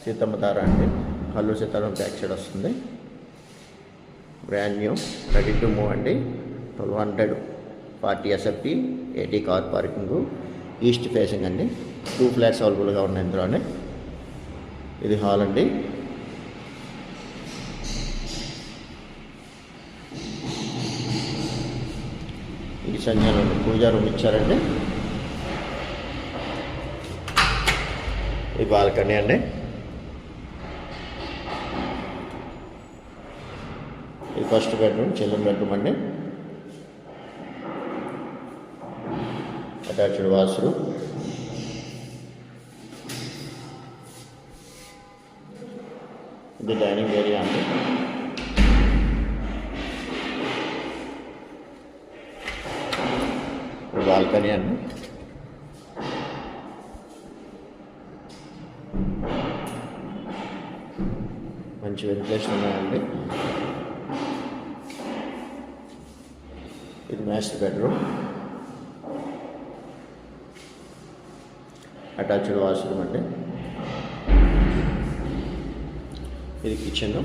సీతమ్మ తార అండి, Allu Sitaram back side వస్తుంది. Brand new, ready to move అండి. 1240 SFT, 80 car parking, east facing అండి. 2 ఫ్లాట్స్ అవైలబుల్గా ఉన్నాయి ఇందులోనే. ఇది హాల్ అండి. ఈ సంజయ్ పూజా రూమ్ ఇచ్చారండి. ఈ బాల్కనీ అండి. ఇది ఫస్ట్ బెడ్రూమ్, చిల్డ్రన్ బెడ్రూమ్ అండి. Attached washroom. ఇది డైనింగ్ ఏరియా అండి. బాల్కనీ అండి. మంచి వెంటిలేషన్ ఉన్నాయండి. ఇది మాస్టర్ బెడ్రూమ్, అటాచ్డ్ వాష్రూమ్ అండి. ఇది కిచెన్.